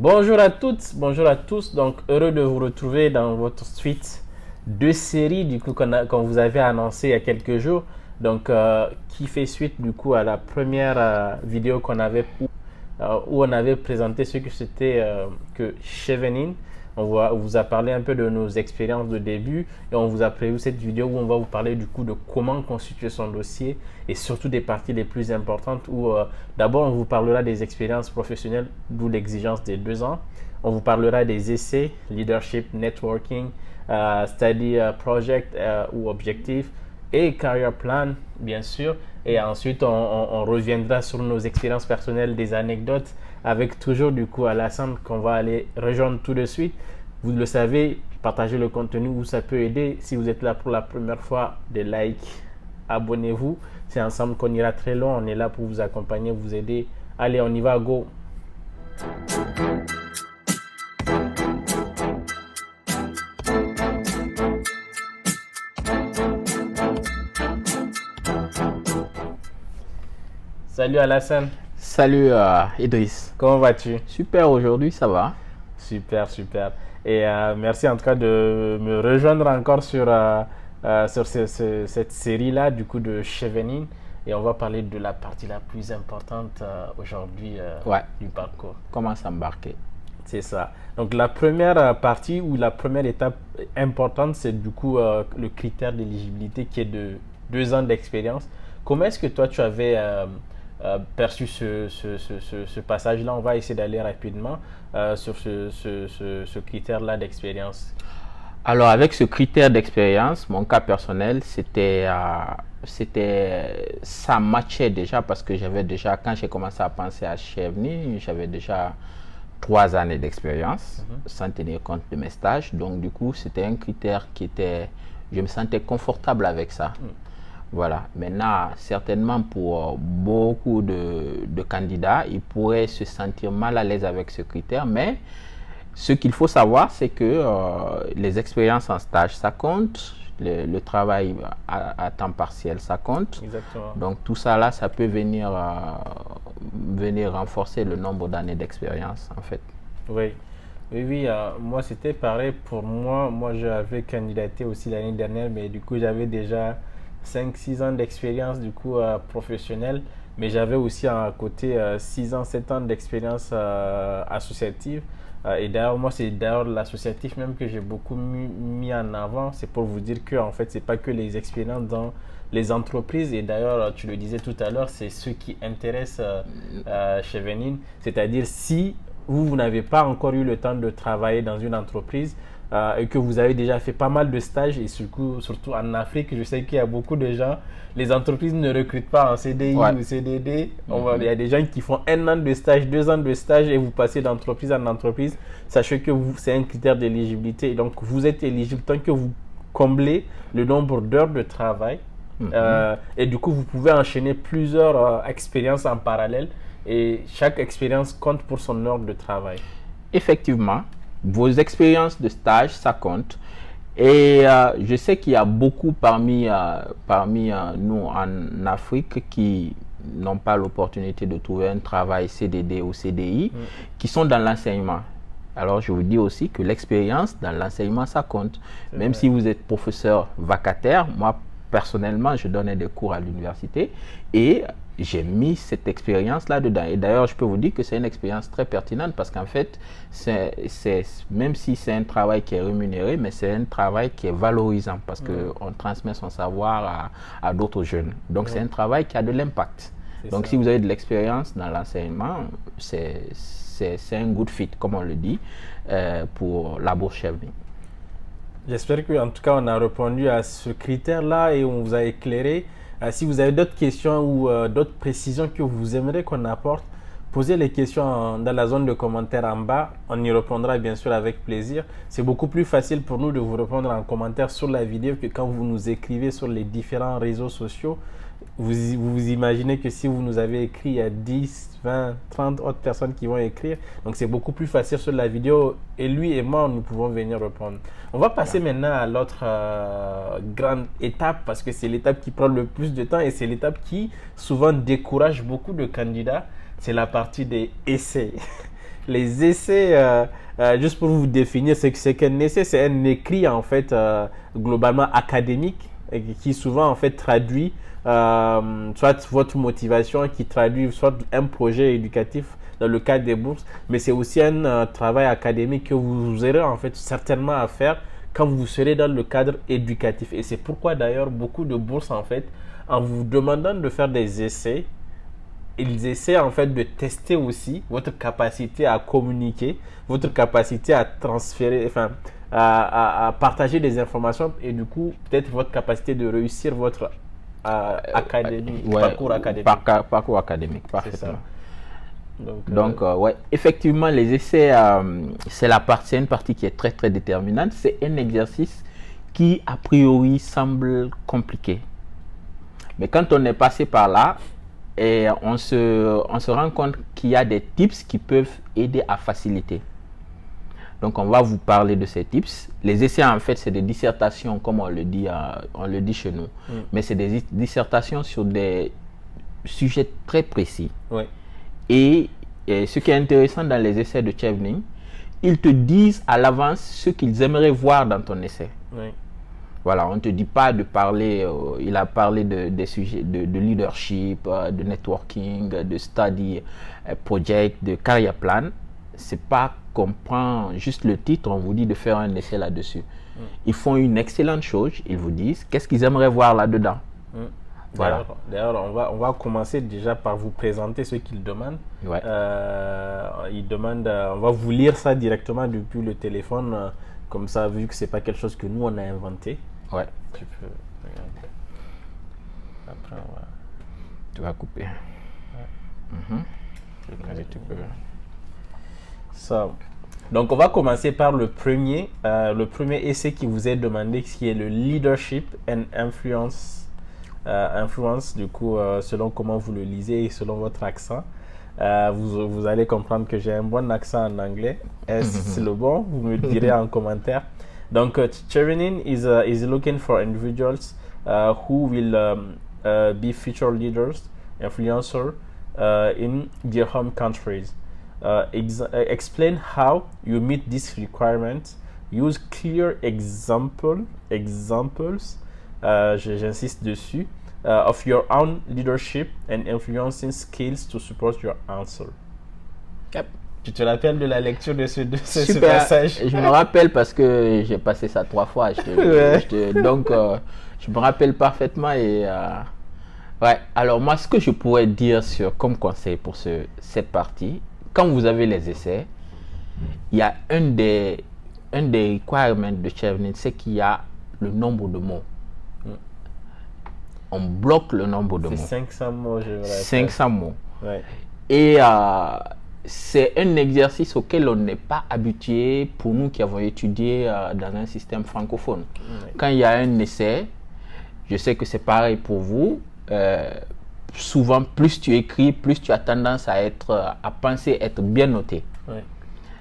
Bonjour à toutes, bonjour à tous. Donc, heureux de vous retrouver dans votre suite de série du coup qu'on vous avait annoncé il y a quelques jours. Donc, qui fait suite du coup à la première vidéo qu'on avait où on avait présenté ce que c'était que Chevening. Vous a parlé un peu de nos expériences de début et on vous a prévu cette vidéo où on va vous parler du coup de comment constituer son dossier et surtout des parties les plus importantes où d'abord on vous parlera des expériences professionnelles, d'où l'exigence des 2 ans. On vous parlera des essais, leadership, networking, study project ou objectif et career plan, bien sûr. Et ensuite, on reviendra sur nos expériences personnelles, des anecdotes, avec toujours du coup Alassane qu'on va aller rejoindre tout de suite. Vous le savez, partagez le contenu où ça peut aider. Si vous êtes là pour la première fois, des likes, abonnez-vous. C'est ensemble qu'on ira très loin. On est là pour vous accompagner, vous aider. Allez, on y va, go! Salut Alassane. Salut Idriss. Comment vas-tu? Super, aujourd'hui ça va. Super, super. Et merci en tout cas de me rejoindre encore sur cette série-là, du coup, de Chevening. Et on va parler de la partie la plus importante aujourd'hui Ouais, du parcours. comment s'embarquer. C'est ça. Donc la première partie ou la première étape importante, c'est du coup le critère d'éligibilité qui est de 2 ans d'expérience. Comment est-ce que toi tu avais perçu ce passage-là? On va essayer d'aller rapidement sur ce critère-là d'expérience. Alors avec ce critère d'expérience, mon cas personnel, ça matchait déjà parce que j'avais déjà, quand j'ai commencé à penser à Chevny, j'avais déjà 3 années d'expérience sans tenir compte de mes stages. Donc du coup, c'était un critère je me sentais confortable avec ça. Voilà. Maintenant, certainement pour beaucoup de candidats, ils pourraient se sentir mal à l'aise avec ce critère, mais ce qu'il faut savoir, c'est que les expériences en stage, ça compte, le travail à temps partiel, ça compte. Exactement. Donc tout ça là, ça peut venir renforcer le nombre d'années d'expérience en fait. Oui, oui, oui. Moi, c'était pareil pour moi. Moi, j'avais candidaté aussi l'année dernière, mais du coup, j'avais déjà 5 6 ans d'expérience du coup professionnelle, mais j'avais aussi à côté 6 ans, 7 ans d'expérience associative. Et d'ailleurs, moi, c'est d'ailleurs l'associatif même que j'ai beaucoup mis en avant. C'est pour vous dire que en fait, c'est pas que les expériences dans les entreprises. Et d'ailleurs, tu le disais tout à l'heure, c'est ce qui intéresse chez Venin. C'est-à-dire si vous n'avez pas encore eu le temps de travailler dans une entreprise et que vous avez déjà fait pas mal de stages et surtout en Afrique, je sais qu'il y a beaucoup de gens, les entreprises ne recrutent pas en CDI Ouais. ou CDD. Il y a des gens qui font 1 an de stage, 2 ans de stage et vous passez d'entreprise en entreprise. Sachez que c'est un critère d'éligibilité. Donc vous êtes éligible tant que vous comblez le nombre d'heures de travail. Et du coup, vous pouvez enchaîner plusieurs expériences en parallèle et chaque expérience compte pour son heure de travail. Effectivement, vos expériences de stage, ça compte. Et je sais qu'il y a beaucoup parmi nous en Afrique qui n'ont pas l'opportunité de trouver un travail CDD ou CDI, qui sont dans l'enseignement. Alors je vous dis aussi que l'expérience dans l'enseignement, ça compte. Même si vous êtes professeur vacataire, moi personnellement, je donnais des cours à l'université et j'ai mis cette expérience là-dedans. Et d'ailleurs, je peux vous dire que c'est une expérience très pertinente parce qu'en fait, même si c'est un travail qui est rémunéré, mais c'est un travail qui est valorisant parce qu'on transmet son savoir à d'autres jeunes. Donc, c'est un travail qui a de l'impact. Donc, si vous avez de l'expérience dans l'enseignement, c'est un good fit, comme on le dit, pour la bourse Chevening. J'espère qu'en tout cas, on a répondu à ce critère-là et on vous a éclairé. Si vous avez d'autres questions ou d'autres précisions que vous aimeriez qu'on apporte, posez les questions dans la zone de commentaires en bas. On y répondra bien sûr avec plaisir. C'est beaucoup plus facile pour nous de vous répondre en commentaire sur la vidéo que quand vous nous écrivez sur les différents réseaux sociaux. Vous imaginez que si vous nous avez écrit, il y a 10, 20, 30 autres personnes qui vont écrire. Donc, c'est beaucoup plus facile sur la vidéo. Et lui et moi, nous pouvons venir répondre. On va passer maintenant à l'autre grande étape parce que c'est l'étape qui prend le plus de temps et c'est l'étape qui souvent décourage beaucoup de candidats. C'est la partie des essais. Les essais, juste pour vous définir, c'est qu'un essai, c'est un écrit en fait globalement académique et qui souvent en fait traduit soit votre motivation, qui traduit soit un projet éducatif dans le cadre des bourses, mais c'est aussi un travail académique que vous aurez en fait certainement à faire quand vous serez dans le cadre éducatif. Et c'est pourquoi d'ailleurs beaucoup de bourses en fait, en vous demandant de faire des essais, ils essaient en fait de tester aussi votre capacité à communiquer, votre capacité à transférer, enfin, à partager des informations et du coup, peut-être votre capacité de réussir votre académie, parcours académique. Parcours académique, C'est parfaitement. ça. Donc, ouais, effectivement, les essais, c'est une partie qui est très, très déterminante. C'est un exercice qui, a priori, semble compliqué. Mais quand on est passé par là, et on se rend compte qu'il y a des tips qui peuvent aider à faciliter. Donc, on va vous parler de ces tips. Les essais, en fait, c'est des dissertations, comme on le dit chez nous. Mais c'est des dissertations sur des sujets très précis. Oui. Et ce qui est intéressant dans les essais de Chevening, ils te disent à l'avance ce qu'ils aimeraient voir dans ton essai. Oui. Voilà, on ne te dit pas de parler, il a parlé des sujets de leadership, de networking, de study project, de career plan. C'est pas qu'on prend juste le titre, on vous dit de faire un essai là-dessus. Ils font une excellente chose, ils vous disent qu'est-ce qu'ils aimeraient voir là-dedans. Voilà. D'ailleurs, on va commencer déjà par vous présenter ce qu'ils demandent. Ouais. Ils demandent, on va vous lire ça directement depuis le téléphone, comme ça, vu que c'est pas quelque chose que nous on a inventé. Ouais. Tu peux regarder. Après, on va. Tu vas couper. Vas-y, tu peux. Ça. Donc, on va commencer par le premier essai qui vous est demandé, qui est le Leadership and Influence. Influence, du coup, selon comment vous le lisez et selon votre accent. Vous allez comprendre que j'ai un bon accent en anglais. Est-ce le bon? Vous me le direz en commentaire. Donc, Chevening is looking for individuals who will be future leaders, influencers in their home countries. Explain how you meet these requirements. Use clear examples, j'insiste dessus, of your own leadership and influencing skills to support your answer. Yep. Tu te rappelles de la lecture de ce Super. passage? Je me rappelle parce que j'ai passé ça 3 fois. Donc, je me rappelle parfaitement. Et, ouais. Alors, moi, ce que je pourrais dire comme conseil pour cette partie, quand vous avez les essais, il y a un des requirements de Chevening, c'est qu'il y a le nombre de mots. On bloque le nombre de mots. C'est 500 mots, je me rappelle. 500 mots. Ouais. Et c'est un exercice auquel on n'est pas habitué pour nous qui avons étudié dans un système francophone. Ouais. Quand il y a un essai, je sais que c'est pareil pour vous. Souvent, plus tu écris, plus tu as tendance à penser être bien noté. Ouais.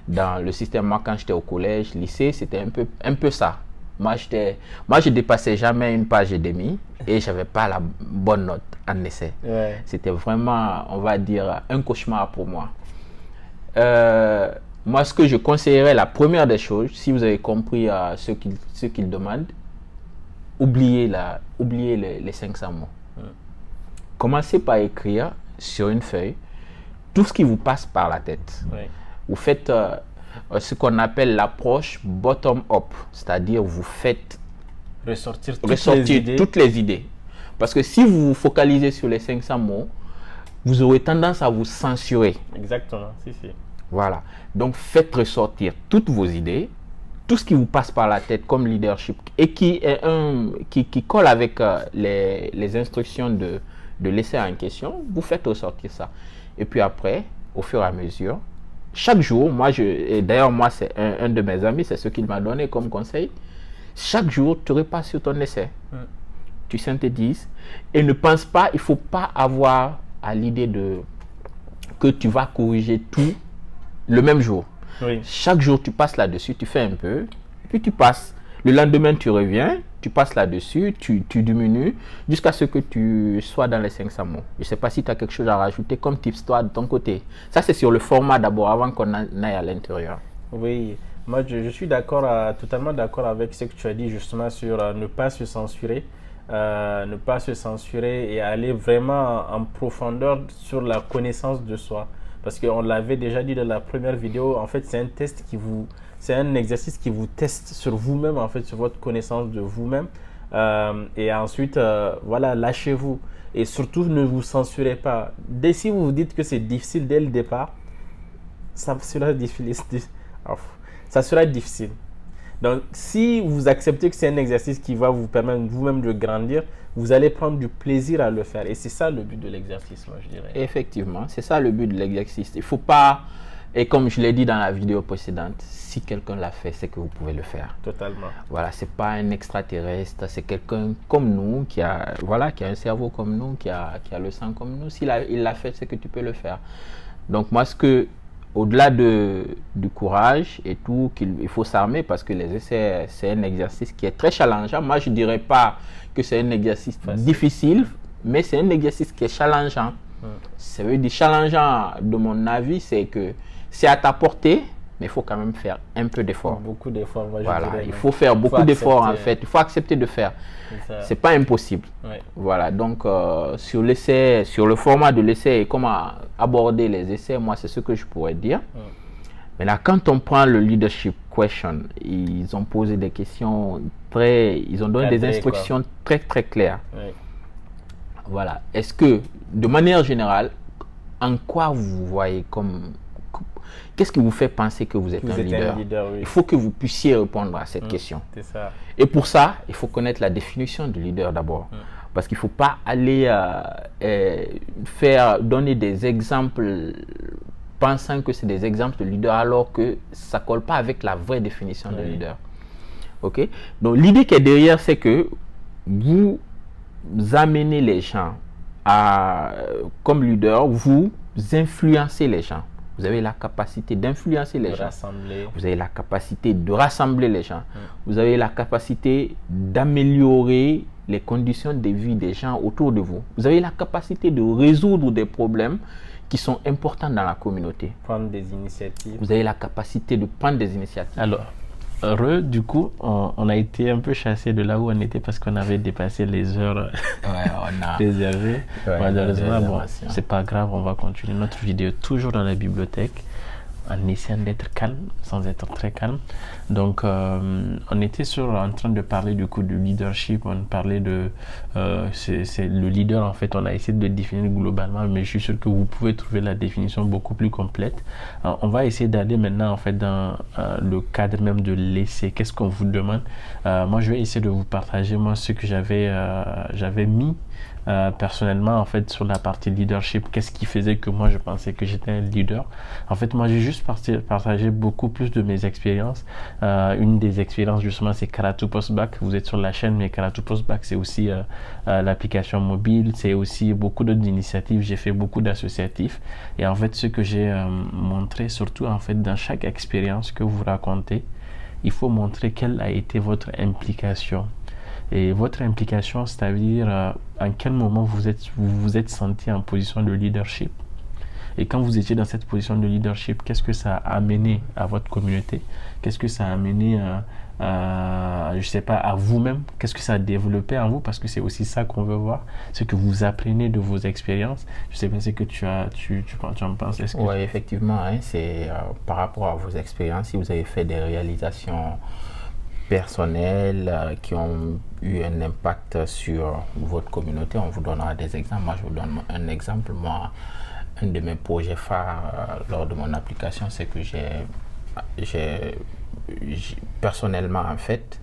Dans le système, moi, quand j'étais au collège, lycée, c'était un peu ça. Moi, je dépassais jamais une page et demie et j'avais pas la bonne note en essai. Ouais. C'était vraiment, on va dire, un cauchemar pour moi. Moi, ce que je conseillerais, la première des choses, si vous avez compris ce qu'il demande, oubliez les 500 mots. Commencez par écrire sur une feuille tout ce qui vous passe par la tête. Ouais. Vous faites ce qu'on appelle l'approche bottom-up, c'est-à-dire vous faites Ressortir toutes les idées. Parce que si vous vous focalisez sur les 500 mots, vous aurez tendance à vous censurer. Exactement, si. Voilà. Donc, faites ressortir toutes vos idées, tout ce qui vous passe par la tête comme leadership et qui colle avec les instructions de l'essai en question, vous faites ressortir ça. Et puis après, au fur et à mesure, chaque jour, et d'ailleurs, moi, c'est un de mes amis, c'est ce qu'il m'a donné comme conseil. Chaque jour, tu repasses sur ton essai. Tu synthétises et ne pense pas, il ne faut pas avoir à l'idée que tu vas corriger tout le même jour. Oui. Chaque jour, tu passes là-dessus, tu fais un peu, puis tu passes. Le lendemain, tu reviens, tu passes là-dessus, tu diminues jusqu'à ce que tu sois dans les 500 mots. Je ne sais pas si tu as quelque chose à rajouter comme tips toi de ton côté. Ça, c'est sur le format d'abord avant qu'on aille à l'intérieur. Oui, moi je suis d'accord, totalement d'accord avec ce que tu as dit justement sur ne pas se censurer. Ne pas se censurer et aller vraiment en profondeur sur la connaissance de soi. Parce qu'on l'avait déjà dit dans la première vidéo, en fait, c'est un exercice qui vous teste sur vous-même, en fait, sur votre connaissance de vous-même. Et ensuite, voilà, lâchez-vous. Et surtout, ne vous censurez pas. Dès si vous vous dites que c'est difficile dès le départ, ça sera difficile. Ça sera difficile. Donc, si vous acceptez que c'est un exercice qui va vous permettre vous-même de grandir, vous allez prendre du plaisir à le faire. Et c'est ça le but de l'exercice, moi, je dirais. Effectivement, c'est ça le but de l'exercice. Il ne faut pas, et comme je l'ai dit dans la vidéo précédente, si quelqu'un l'a fait, c'est que vous pouvez le faire. Totalement. Voilà, c'est pas un extraterrestre, c'est quelqu'un comme nous, qui a un cerveau comme nous, qui a le sang comme nous. S'il l'a fait, c'est que tu peux le faire. Donc, moi, au-delà du courage et tout, il faut s'armer parce que les essais, c'est un exercice qui est très challengeant. Moi, je ne dirais pas que c'est un exercice difficile, mais c'est un exercice qui est challengeant. Ça veut dire challengeant, de mon avis, c'est que c'est à ta portée, mais il faut quand même faire un peu d'effort. Beaucoup d'efforts, moi, voilà, je dirais. Il faut faire beaucoup d'efforts, en fait. Il faut accepter de faire. C'est pas impossible. Ouais. Voilà, donc sur l'essai, sur le format de l'essai et comment aborder les essais, moi, c'est ce que je pourrais dire. Mais là, quand on prend le leadership question, ils ont posé des questions ils ont donné des instructions très, très claires. Ouais. Voilà. Est-ce que, de manière générale, en quoi vous voyez qu'est-ce qui vous fait penser que vous êtes un leader? Oui. Il faut que vous puissiez répondre à cette question. C'est ça. Et pour ça, il faut connaître la définition du leader d'abord. Parce qu'il ne faut pas aller donner des exemples pensant que c'est des exemples de leader alors que ça ne colle pas avec la vraie définition de leader. Ok? Donc l'idée qui est derrière, c'est que vous amenez les gens comme leader, vous influencez les gens. Vous avez la capacité d'influencer les gens. Vous avez la capacité de rassembler les gens. Vous avez la capacité d'améliorer les conditions de vie des gens autour de vous. Vous avez la capacité de résoudre des problèmes qui sont importants dans la communauté. Prendre des initiatives. Vous avez la capacité de prendre des initiatives. Alors, du coup, on a été un peu chassé de là où on était parce qu'on avait dépassé les heures réservées. Malheureusement, bon, c'est pas grave, on va continuer notre vidéo toujours dans la bibliothèque en essayant d'être calme, sans être très calme. Donc, on était en train de parler du coup du leadership. On parlait c'est le leader, en fait, on a essayé de le définir globalement, mais je suis sûr que vous pouvez trouver la définition beaucoup plus complète. On va essayer d'aller maintenant, en fait, dans le cadre même de l'essai. Qu'est-ce qu'on vous demande? Moi, je vais essayer de vous partager, moi, ce que j'avais mis personnellement, en fait, sur la partie leadership. Qu'est-ce qui faisait que moi je pensais que j'étais un leader? En fait, moi j'ai juste partagé beaucoup plus de mes expériences. Une des expériences justement, c'est Karatu Postback. Vous êtes sur la chaîne, mais Karatu Postback, c'est aussi l'application mobile, c'est aussi beaucoup d'autres initiatives. J'ai fait beaucoup d'associatifs et en fait ce que j'ai montré surtout, en fait, dans chaque expérience que vous racontez, il faut montrer quelle a été votre implication. Et votre implication, c'est-à-dire en quel moment vous vous êtes senti en position de leadership. Et quand vous étiez dans cette position de leadership, qu'est-ce que ça a amené à votre communauté? Qu'est-ce que ça a amené je sais pas, à vous-même? Qu'est-ce que ça a développé en vous? Parce que c'est aussi ça qu'on veut voir, ce que vous apprenez de vos expériences. Je sais pas ce que tu en penses. Oui, effectivement, hein, c'est par rapport à vos expériences, si vous avez fait des réalisations personnels qui ont eu un impact sur votre communauté, on vous donnera des exemples. Moi, je vous donne un exemple. Moi, un de mes projets phares lors de mon application, c'est que j'ai personnellement, en fait,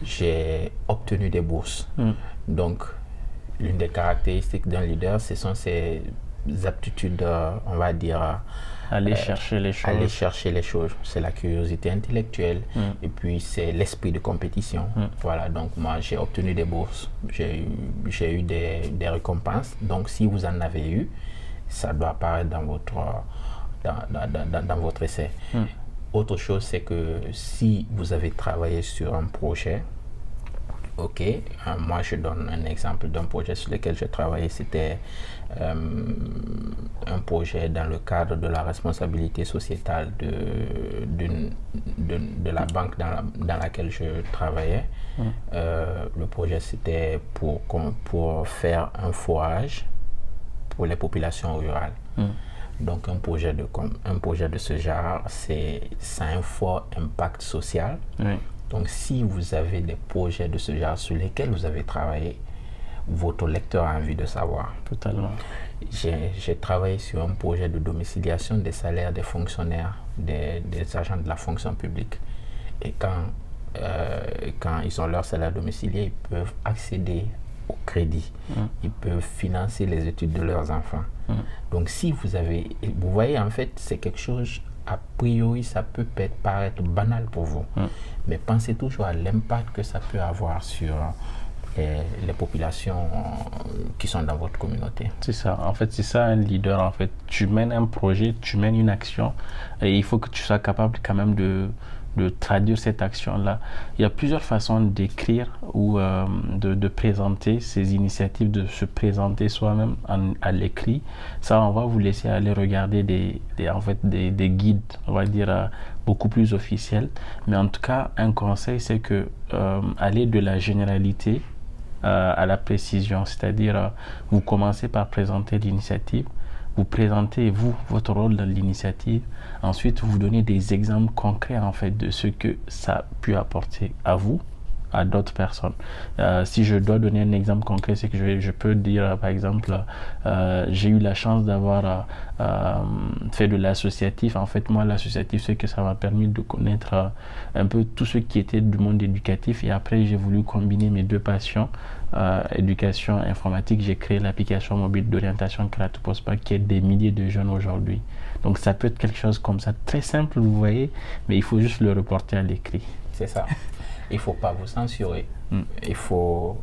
j'ai obtenu des bourses. Donc, l'une des caractéristiques d'un leader, ce sont ses aptitudes, on va dire, aller chercher les choses. Aller chercher les choses. C'est la curiosité intellectuelle et puis c'est l'esprit de compétition. Voilà, donc moi j'ai obtenu des bourses, j'ai eu des récompenses. Donc si vous en avez eu, ça doit apparaître dans votre essai. Autre chose, c'est que si vous avez travaillé sur un projet, ok, moi je donne un exemple d'un projet sur lequel j'ai travaillé, c'était un projet dans le cadre de la responsabilité sociétale de la banque dans laquelle je travaillais. Le projet c'était pour faire un forage pour les populations rurales. Donc un projet de ce genre, ça a un fort impact social. Donc si vous avez des projets de ce genre sur lesquels vous avez travaillé, votre lecteur a envie de savoir. Totalement. J'ai travaillé sur un projet de domiciliation des salaires des fonctionnaires, des agents de la fonction publique. Et quand ils ont leur salaire domicilié, ils peuvent accéder au crédit. Ils peuvent financer les études de leurs enfants. Donc si vous voyez, en fait, c'est quelque chose, a priori, ça peut paraître banal pour vous. Mais pensez toujours à l'impact que ça peut avoir sur les populations qui sont dans votre communauté. C'est ça. En fait, c'est ça un leader. En fait, tu mènes un projet, tu mènes une action et il faut que tu sois capable quand même de traduire cette action-là. Il y a plusieurs façons d'écrire ou de présenter ces initiatives, de se présenter soi-même à l'écrit. Ça, on va vous laisser aller regarder des guides, on va dire, beaucoup plus officiels. Mais en tout cas, un conseil, c'est que aller de la généralité à la précision. C'est-à-dire, vous commencez par présenter l'initiative. Vous présentez, votre rôle dans l'initiative. Ensuite, vous donnez des exemples concrets, en fait, de ce que ça a pu apporter à vous, à d'autres personnes. Si je dois donner un exemple concret, c'est que je peux dire, par exemple, j'ai eu la chance d'avoir fait de l'associatif. En fait, moi, l'associatif, c'est que ça m'a permis de connaître un peu tout ce qui était du monde éducatif. Et après, j'ai voulu combiner mes deux passions. Éducation informatique, j'ai créé l'application mobile d'orientation Créatopos-Bac qui aide des milliers de jeunes aujourd'hui. Donc ça peut être quelque chose comme ça, très simple, vous voyez, mais il faut juste le reporter à l'écrit. C'est ça. Il ne faut pas vous censurer. Il faut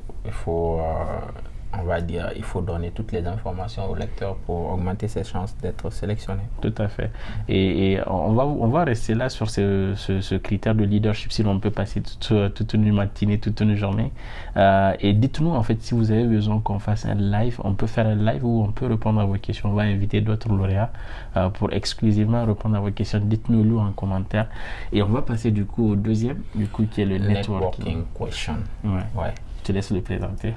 on va dire, il faut donner toutes les informations au lecteur pour augmenter ses chances d'être sélectionné. Tout à fait. Et on va rester là sur ce critère de leadership, sinon on peut passer toute une matinée, toute une journée. Et dites-nous, en fait, si vous avez besoin qu'on fasse un live, on peut faire un live où on peut répondre à vos questions. On va inviter d'autres lauréats pour exclusivement répondre à vos questions. Dites-nous-le en commentaire. Et on va passer du coup au deuxième, qui est le networking question. Ouais. Je te laisse le présenter.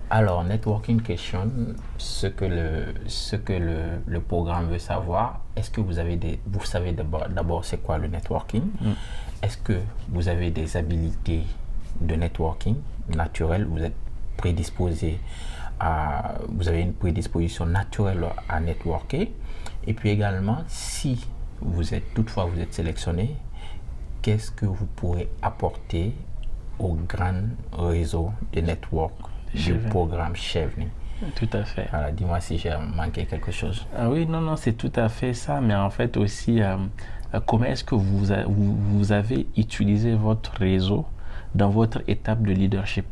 Alors, networking question, ce que le programme veut savoir, est-ce que vous savez d'abord c'est quoi le networking? Est-ce que vous avez des habilités de networking naturelles? Vous êtes prédisposé vous avez une prédisposition naturelle à networker? Et puis également, si toutefois vous êtes sélectionné, qu'est-ce que vous pourrez apporter au grand réseau de network du programme Chevening? Tout à fait. Alors, dis-moi si j'ai manqué quelque chose. Oui, non, c'est tout à fait ça. Mais en fait aussi, comment est-ce que vous avez utilisé votre réseau dans votre étape de leadership?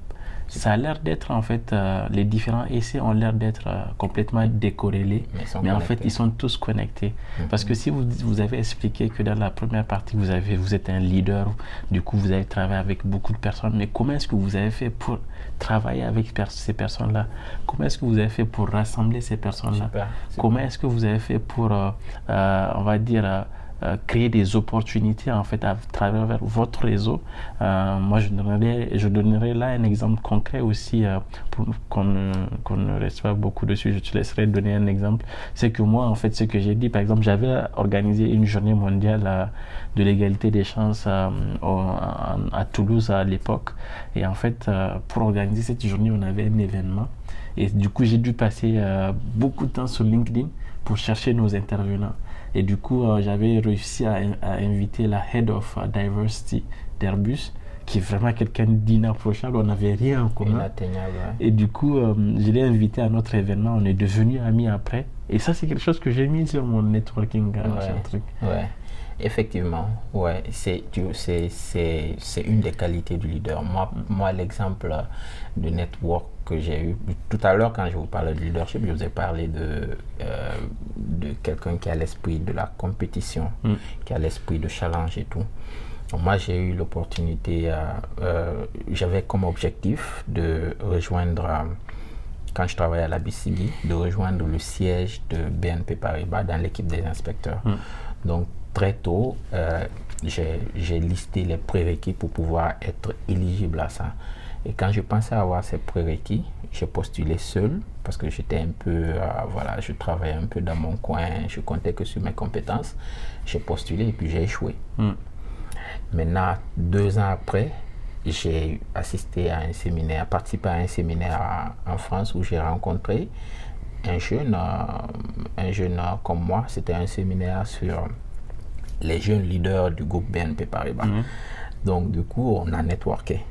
Ça a l'air d'être, en fait, les différents essais ont l'air d'être complètement décorrélés, mais en fait, ils sont tous connectés. Parce que si vous avez expliqué que dans la première partie, vous êtes un leader, du coup, vous avez travaillé avec beaucoup de personnes, mais comment est-ce que vous avez fait pour travailler avec ces personnes-là? Comment est-ce que vous avez fait pour rassembler ces personnes-là? Super. Comment est-ce que vous avez fait pour, on va dire, créer des opportunités en fait à travers votre réseau? Moi je donnerai là un exemple concret aussi pour qu'on ne reste pas beaucoup dessus. Je te laisserai donner un exemple. C'est que moi en fait ce que j'ai dit, par exemple, j'avais organisé une journée mondiale de l'égalité des chances à Toulouse à l'époque, et en fait pour organiser cette journée on avait un événement et du coup j'ai dû passer beaucoup de temps sur LinkedIn pour chercher nos intervenants. Et du coup, j'avais réussi à inviter la Head of Diversity d'Airbus, qui est vraiment quelqu'un d'inapprochable. On n'avait rien en commun. Inatteignable, ouais. Et du coup, je l'ai invité à notre événement. On est devenus amis après. Et ça, c'est quelque chose que j'ai mis sur mon networking. Ouais. Effectivement, ouais. C'est une des qualités du leader. Moi, l'exemple de network que j'ai eu. Tout à l'heure, quand je vous parlais de leadership, je vous ai parlé de quelqu'un qui a l'esprit de la compétition, qui a l'esprit de challenge et tout. Donc moi, j'ai eu l'opportunité, j'avais comme objectif de rejoindre, quand je travaillais à la BCB, de rejoindre le siège de BNP Paribas dans l'équipe des inspecteurs. Donc très tôt, j'ai listé les prérequis pour pouvoir être éligible à ça. Et quand je pensais avoir ces prérequis, j'ai postulé seul parce que j'étais un peu, voilà, je travaillais un peu dans mon coin, je comptais que sur mes compétences. J'ai postulé et puis j'ai échoué. Maintenant, 2 ans après, j'ai assisté à un séminaire, participé à un séminaire en France où j'ai rencontré un jeune comme moi. C'était un séminaire sur les jeunes leaders du groupe BNP Paribas. Donc, du coup, on a networké.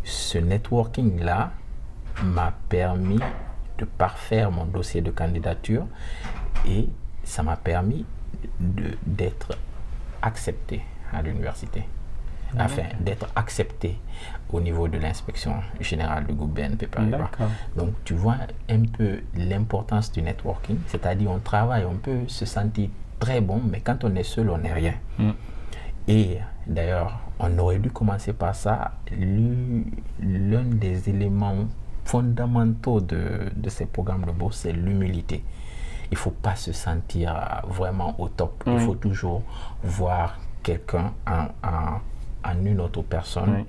Ce networking-là m'a permis de parfaire mon dossier de candidature et ça m'a permis d'être accepté à l'université. Enfin, d'être accepté au niveau de l'inspection générale du groupe BNP Paribas. Donc, tu vois un peu l'importance du networking, c'est-à-dire on travaille, on peut se sentir très bon, mais quand on est seul, on n'est rien. Et d'ailleurs, on aurait dû commencer par ça. L'un des éléments fondamentaux de ces programmes de bourse, c'est l'humilité. Il ne faut pas se sentir vraiment au top. Il faut toujours voir quelqu'un en une autre personne,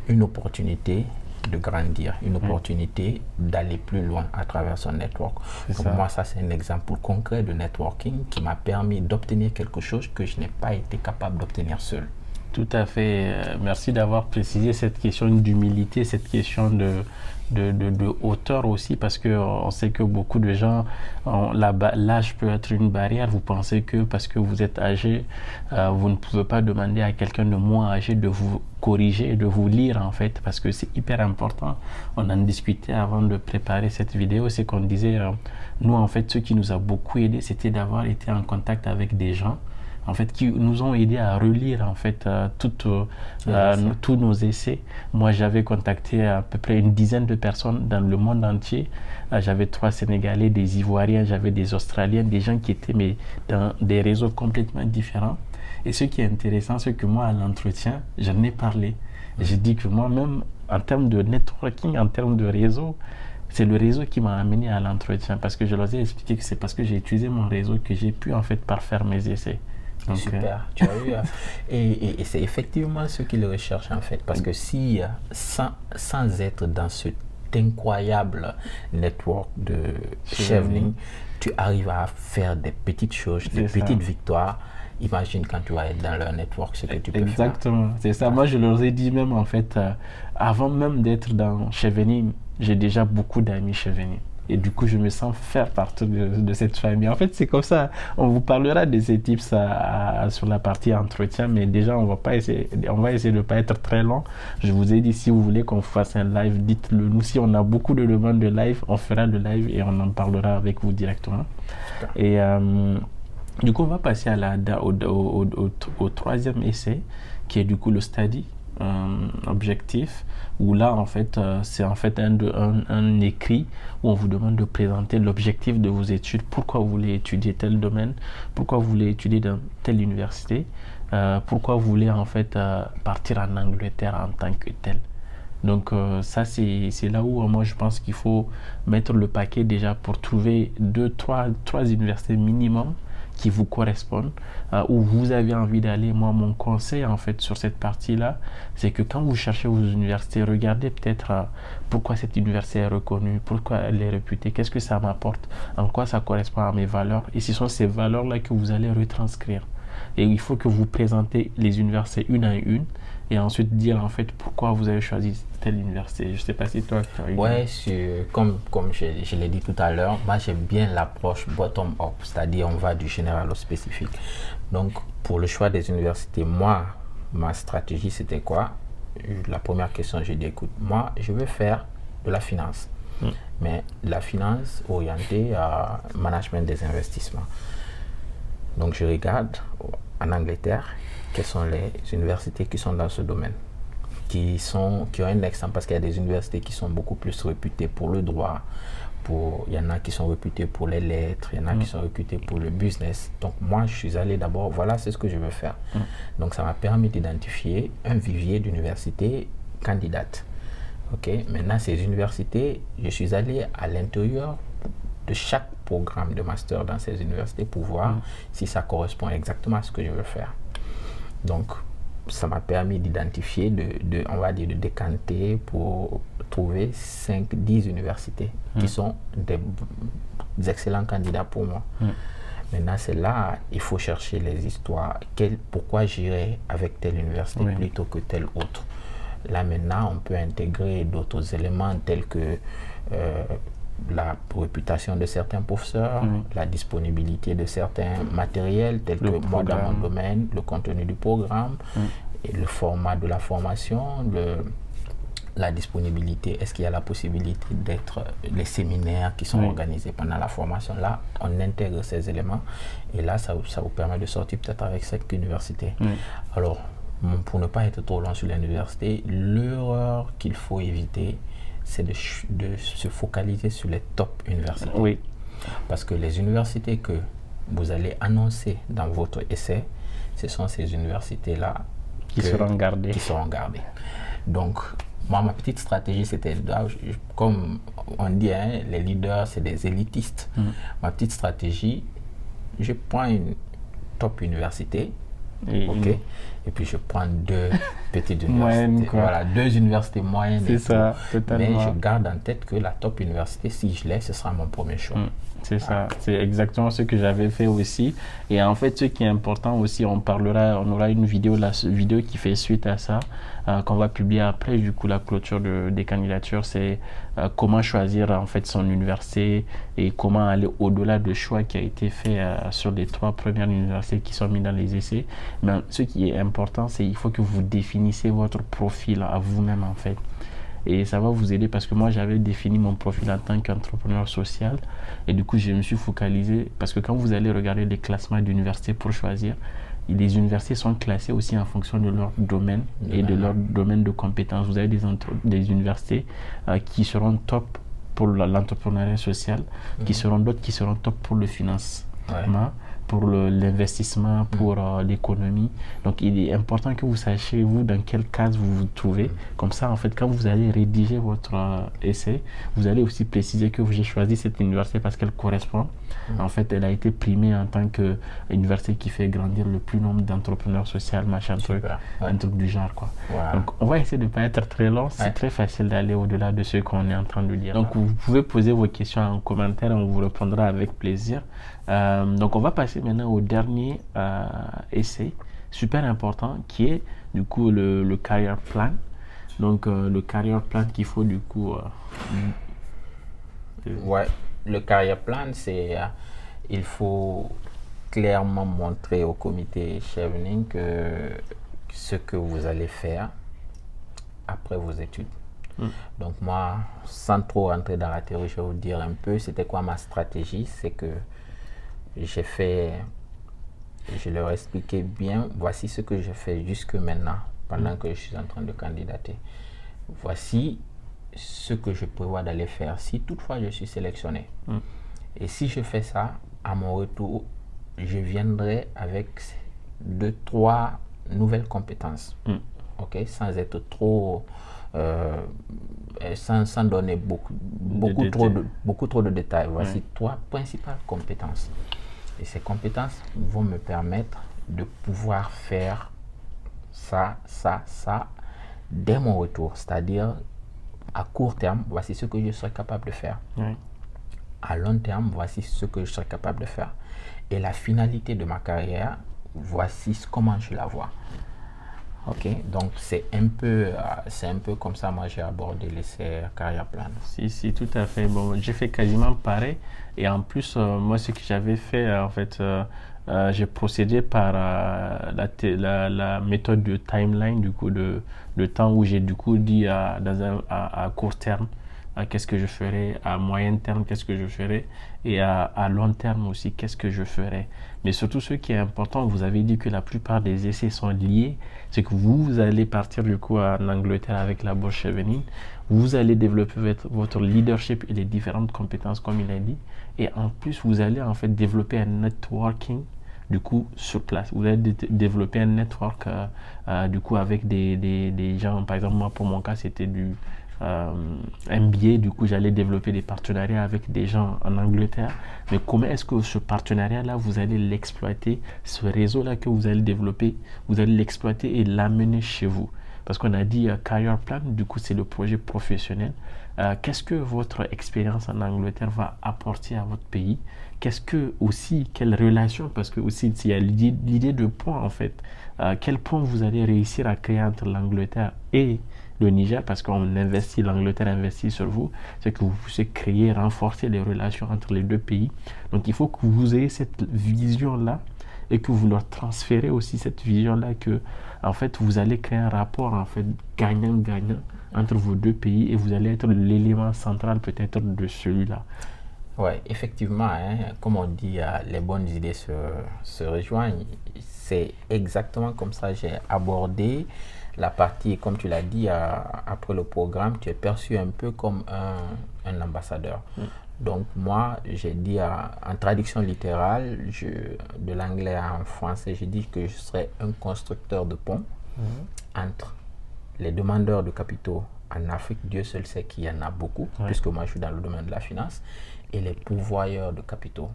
une opportunité de grandir, une opportunité d'aller plus loin à travers son network. Pour moi, ça c'est un exemple concret de networking qui m'a permis d'obtenir quelque chose que je n'ai pas été capable d'obtenir seul. Tout à fait. Merci d'avoir précisé cette question d'humilité, cette question de hauteur aussi, parce qu'on sait que beaucoup de gens, l'âge peut être une barrière. Vous pensez que parce que vous êtes âgé, vous ne pouvez pas demander à quelqu'un de moins âgé de vous corriger, de vous lire en fait, parce que c'est hyper important. On en discutait avant de préparer cette vidéo, c'est qu'on disait, nous en fait, ce qui nous a beaucoup aidé, c'était d'avoir été en contact avec des gens en fait, qui nous ont aidé à relire en fait tous nos essais. Moi, j'avais contacté à peu près une dizaine de personnes dans le monde entier. J'avais 3 Sénégalais, des Ivoiriens, j'avais des Australiens, des gens qui étaient mais dans des réseaux complètement différents. Et ce qui est intéressant, c'est que moi, à l'entretien, j'en ai parlé. J'ai dit que moi-même, en termes de networking, en termes de réseau, c'est le réseau qui m'a amené à l'entretien, parce que je leur ai expliqué que c'est parce que j'ai utilisé mon réseau que j'ai pu en fait parfaire mes essais. Donc, super, tu as eu et c'est effectivement ce qu'ils recherchent en fait, parce que si sans être dans cet incroyable network de Chevening, tu arrives à faire des petites choses, des petites victoires. Imagine quand tu vas être dans leur network, ce que tu peux faire. Exactement, c'est ça. Moi, je leur ai dit même en fait, avant même d'être dans Chevening, j'ai déjà beaucoup d'amis Chevening. Et du coup, je me sens faire partie de cette famille. En fait, c'est comme ça. On vous parlera de ces tips sur la partie entretien, mais déjà, on va essayer de ne pas être très long. Je vous ai dit, si vous voulez qu'on fasse un live, dites-le nous. Si on a beaucoup de demandes de live, on fera le live et on en parlera avec vous directement. Et du coup, on va passer au troisième essai, qui est du coup le study objectif, où là en fait c'est en fait un écrit où on vous demande de présenter l'objectif de vos études, pourquoi vous voulez étudier tel domaine, pourquoi vous voulez étudier dans telle université, pourquoi vous voulez en fait partir en Angleterre en tant que tel. Donc ça c'est là où moi je pense qu'il faut mettre le paquet déjà pour trouver 3 universités minimum qui vous correspondent, où vous avez envie d'aller. Moi, mon conseil en fait sur cette partie-là, c'est que quand vous cherchez vos universités, regardez peut-être pourquoi cette université est reconnue, pourquoi elle est réputée, qu'est-ce que ça m'apporte, en quoi ça correspond à mes valeurs, et ce sont ces valeurs-là que vous allez retranscrire. Et il faut que vous présentez les universités une à une, et ensuite dire en fait pourquoi vous avez choisi telle université. Je ne sais pas si toi tu as eu... Ouais, comme je l'ai dit tout à l'heure, moi j'aime bien l'approche bottom-up, c'est-à-dire on va du général au spécifique. Donc pour le choix des universités, moi, ma stratégie c'était quoi? La première question, j'ai dit écoute, moi je veux faire de la finance, mais la finance orientée à management des investissements. Donc je regarde en Angleterre quelles sont les universités qui sont dans ce domaine, qui ont un accent, parce qu'il y a des universités qui sont beaucoup plus réputées pour le droit, il y en a qui sont réputés pour les lettres, il y en a qui sont réputés pour le business. Donc moi, je suis allé d'abord, voilà, c'est ce que je veux faire. Donc ça m'a permis d'identifier un vivier d'universités candidates. Ok, maintenant ces universités, je suis allé à l'intérieur de chaque programme de master dans ces universités pour voir si ça correspond exactement à ce que je veux faire. Donc ça m'a permis d'identifier, on va dire, de décanter pour trouver 5-10 universités qui sont des excellents candidats pour moi. Maintenant, c'est là, il faut chercher les histoires. Pourquoi j'irai avec telle université plutôt que telle autre? Là, maintenant, on peut intégrer d'autres éléments tels que la réputation de certains professeurs, la disponibilité de certains matériels tels que moi dans mon domaine, le contenu du programme, et le format de la formation, la disponibilité, est-ce qu'il y a la possibilité d'être les séminaires qui sont organisés pendant la formation. Là, on intègre ces éléments et là, ça vous permet de sortir peut-être avec cette université. Alors, pour ne pas être trop long sur l'université, l'erreur qu'il faut éviter, c'est de se focaliser sur les top universités. Parce que les universités que vous allez annoncer dans votre essai, ce sont ces universités-là qui seront gardées. Donc, moi, ma petite stratégie, c'était, comme on dit, hein, les leaders, c'est des élitistes. Ma petite stratégie, je prends une top université, et puis je prends 2 petites universités. Voilà, 2 universités moyennes. C'est ça, totalement. Mais je garde en tête que la top université, si je l'ai, ce sera mon premier choix. C'est ça, c'est exactement ce que j'avais fait aussi. Et en fait, ce qui est important aussi, on aura une vidéo, vidéo qui fait suite à ça, qu'on va publier après, du coup, la clôture des candidatures, c'est comment choisir en fait son université et comment aller au-delà du choix qui a été fait sur les 3 premières universités qui sont mises dans les essais. Mais ce qui est important, c'est qu'il faut que vous définissez votre profil à vous-même en fait. Et ça va vous aider parce que moi j'avais défini mon profil en tant qu'entrepreneur social et du coup je me suis focalisé parce que quand vous allez regarder les classements d'universités pour choisir, les universités sont classées aussi en fonction de leur domaine et de leur domaine de compétences. Vous avez des universités qui seront top pour l'entrepreneuriat social, qui seront d'autres qui seront top pour le financement, pour l'investissement, pour l'économie. Donc, il est important que vous sachiez, vous, dans quelle case vous vous trouvez. Comme ça, en fait, quand vous allez rédiger votre essai, vous allez aussi préciser que j'ai choisi cette université parce qu'elle correspond. En fait, elle a été primée en tant qu'université qui fait grandir le plus nombre d'entrepreneurs sociaux, machin, un truc du genre, quoi. Donc, on va essayer de ne pas être très long. C'est très facile d'aller au-delà de ce qu'on est en train de dire. Donc, vous pouvez poser vos questions en commentaire, on vous répondra avec plaisir. Donc, on va passer maintenant au dernier essai, super important, qui est du coup le career plan. Donc, le career plan qu'il faut du coup... le career plan, c'est... il faut clairement montrer au comité Chevening ce que vous allez faire après vos études. Donc moi, sans trop rentrer dans la théorie, je vais vous dire un peu c'était quoi ma stratégie. C'est que je leur expliquais bien, voici ce que je fais jusque maintenant, pendant que je suis en train de candidater. Voici ce que je prévois d'aller faire si toutefois je suis sélectionné. Et si je fais ça, à mon retour, je viendrai avec 2-3 nouvelles compétences. Sans être trop... sans donner beaucoup trop de détails. Voici 3 principales compétences. Et ces compétences vont me permettre de pouvoir faire ça dès mon retour. C'est-à-dire, à court terme, voici ce que je serai capable de faire. À long terme, voici ce que je serai capable de faire. Et la finalité de ma carrière, voici comment je la vois. Ok, donc c'est un peu comme ça moi j'ai abordé l'essai Career Plan. Si, tout à fait. Bon, j'ai fait quasiment pareil. Et en plus, moi, ce que j'avais fait, en fait, j'ai procédé par la méthode de timeline, du coup, de temps où j'ai du coup dit à court terme. qu'est-ce que je ferai, à moyen terme, qu'est-ce que je ferai, et à long terme aussi, qu'est-ce que je ferai. Mais surtout, ce qui est important, vous avez dit que la plupart des essais sont liés, c'est que vous allez partir du coup en Angleterre avec la Bosch Chevening, vous allez développer votre leadership et les différentes compétences comme il a dit, et en plus, vous allez en fait développer un networking du coup sur place. Vous allez développer un network du coup avec des gens, par exemple moi pour mon cas c'était du MBA, du coup j'allais développer des partenariats avec des gens en Angleterre, mais comment est-ce que ce partenariat là vous allez l'exploiter, ce réseau là que vous allez développer, vous allez l'exploiter et l'amener chez vous, parce qu'on a dit Career Plan, du coup c'est le projet professionnel. Qu'est-ce que votre expérience en Angleterre va apporter à votre pays? Qu'est-ce que aussi, quelle relation, parce que aussi il y a l'idée de pont en fait. Quel pont vous allez réussir à créer entre l'Angleterre et le Niger, parce qu'on investit, l'Angleterre investit sur vous, c'est que vous puissiez créer, renforcer les relations entre les deux pays. Donc il faut que vous ayez cette vision-là et que vous leur transférez aussi cette vision-là que en fait vous allez créer un rapport en fait gagnant-gagnant entre vos deux pays et vous allez être l'élément central peut-être de celui-là. Ouais, effectivement, hein, comme on dit, les bonnes idées se rejoignent. C'est exactement comme ça que j'ai abordé la partie, comme tu l'as dit, après le programme, tu es perçu un peu comme un ambassadeur. Donc moi, j'ai dit en traduction littérale, de l'anglais en français, j'ai dit que je serais un constructeur de ponts entre les demandeurs de capitaux en Afrique, Dieu seul sait qu'il y en a beaucoup, puisque moi je suis dans le domaine de la finance, et les pourvoyeurs de capitaux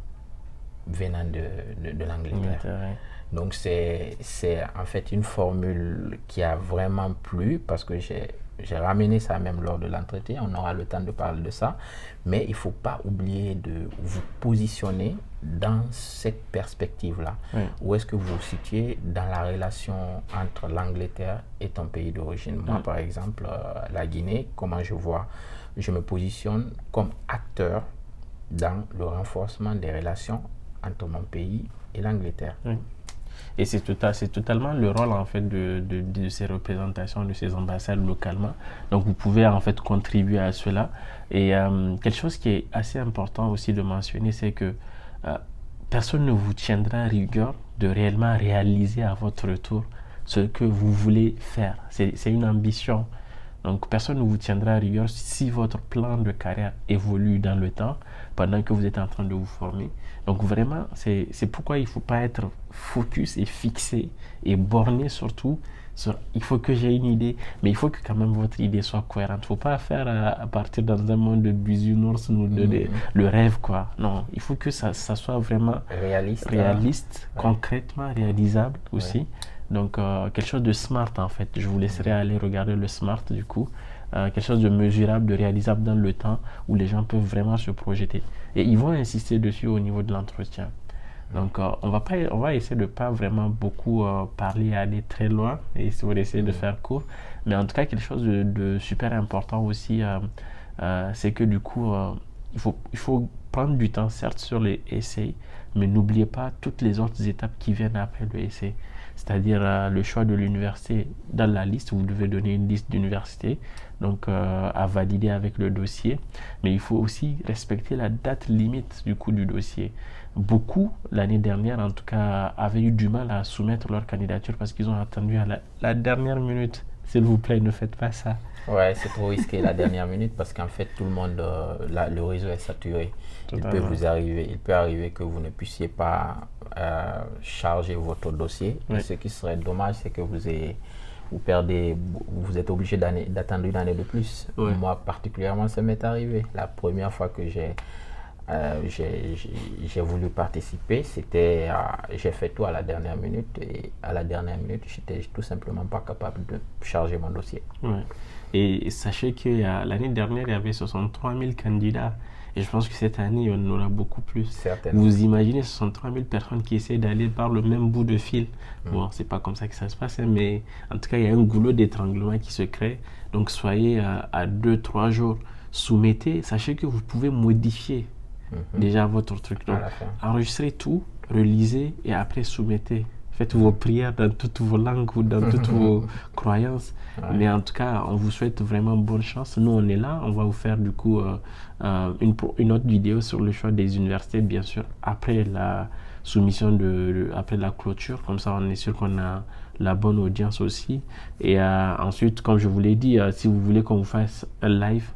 venant de l'Angleterre. Donc c'est en fait une formule qui a vraiment plu, parce que j'ai ramené ça même lors de l'entretien, on aura le temps de parler de ça, mais il ne faut pas oublier de vous positionner dans cette perspective-là. Où est-ce que vous vous situez dans la relation entre l'Angleterre et ton pays d'origine? Moi, par exemple, la Guinée, comment je me positionne comme acteur dans le renforcement des relations entre mon pays et l'Angleterre. Et c'est totalement le rôle en fait de ces représentations, de ces ambassades localement. Donc vous pouvez en fait contribuer à cela. Et quelque chose qui est assez important aussi de mentionner, c'est que personne ne vous tiendra à rigueur de réellement réaliser à votre retour ce que vous voulez faire. C'est une ambition. Donc personne ne vous tiendra à rigueur si votre plan de carrière évolue dans le temps pendant que vous êtes en train de vous former. Donc vraiment, c'est pourquoi il ne faut pas être focus et fixé et borné surtout. Il faut que j'ai une idée, mais il faut que quand même votre idée soit cohérente. Il ne faut pas faire à partir dans un monde de bisounours nous donner le rêve, quoi. Non, il faut que ça soit vraiment réaliste, concrètement réalisable aussi. Donc quelque chose de smart en fait. Je vous laisserai aller regarder le smart du coup. Quelque chose de mesurable, de réalisable dans le temps où les gens peuvent vraiment se projeter. Et ils vont insister dessus au niveau de l'entretien. Donc on va essayer de pas vraiment beaucoup parler et aller très loin et essayer de faire court. Mais en tout cas, quelque chose de super important aussi, c'est que du coup, il faut prendre du temps certes sur les essais, mais n'oubliez pas toutes les autres étapes qui viennent après le essai. C'est-à-dire le choix de l'université. Dans la liste, vous devez donner une liste d'universités donc à valider avec le dossier, mais il faut aussi respecter la date limite du coup du dossier. Beaucoup, l'année dernière en tout cas, avaient eu du mal à soumettre leur candidature parce qu'ils ont attendu à la dernière minute. S'il vous plaît, ne faites pas ça. Ouais, c'est trop risqué la dernière minute parce qu'en fait tout le monde, le réseau est saturé. Il peut arriver que vous ne puissiez pas charger votre dossier. Et ce qui serait dommage, c'est que vous êtes obligé d'attendre une année de plus. Moi particulièrement, ça m'est arrivé. La première fois que j'ai voulu participer, j'ai fait tout à la dernière minute et à la dernière minute, j'étais tout simplement pas capable de charger mon dossier. Et sachez que l'année dernière, il y avait 63 000 candidats. Et je pense que cette année, il y en aura beaucoup plus. Certainement. Vous imaginez 63 000 personnes qui essaient d'aller par le même bout de fil. Bon, c'est pas comme ça que ça se passe, mais en tout cas, il y a un goulot d'étranglement qui se crée. Donc, soyez à 2-3 jours. Soumettez. Sachez que vous pouvez modifier déjà votre truc. Donc, enregistrez tout, relisez et après soumettez. faites vos prières dans toutes vos langues ou dans toutes vos croyances. Ouais. Mais en tout cas, on vous souhaite vraiment bonne chance. Nous, on est là. On va vous faire du coup une autre vidéo sur le choix des universités, bien sûr, après la soumission après la clôture. Comme ça, on est sûr qu'on a la bonne audience aussi. Et ensuite, comme je vous l'ai dit, si vous voulez qu'on vous fasse un live,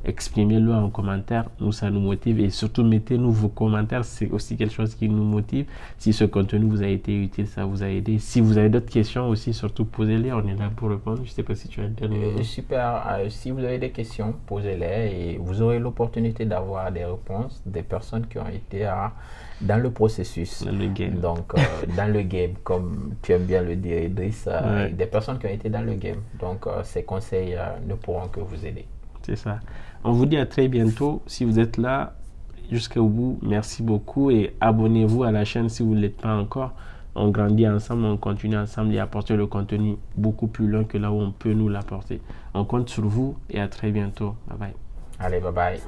exprimez-le en commentaire. Nous, ça nous motive. Et surtout, mettez-nous vos commentaires. C'est aussi quelque chose qui nous motive. Si ce contenu vous a été utile, ça vous a aidé. Si vous avez d'autres questions aussi, surtout posez-les. On est là pour répondre. Je ne sais pas si tu as le dernier. Super. Si vous avez des questions, posez-les et vous aurez l'opportunité d'avoir des réponses des personnes qui ont été dans le processus. Dans le game. Donc, dans le game, comme tu aimes bien le dire, Idriss, des personnes qui ont été dans le game. Donc, ces conseils ne pourront que vous aider. C'est ça. On vous dit à très bientôt. Si vous êtes là jusqu'au bout, merci beaucoup et abonnez-vous à la chaîne si vous ne l'êtes pas encore. On grandit ensemble, on continue ensemble et apporter le contenu beaucoup plus loin que là où on peut nous l'apporter. On compte sur vous et à très bientôt. Bye bye. Allez, bye bye.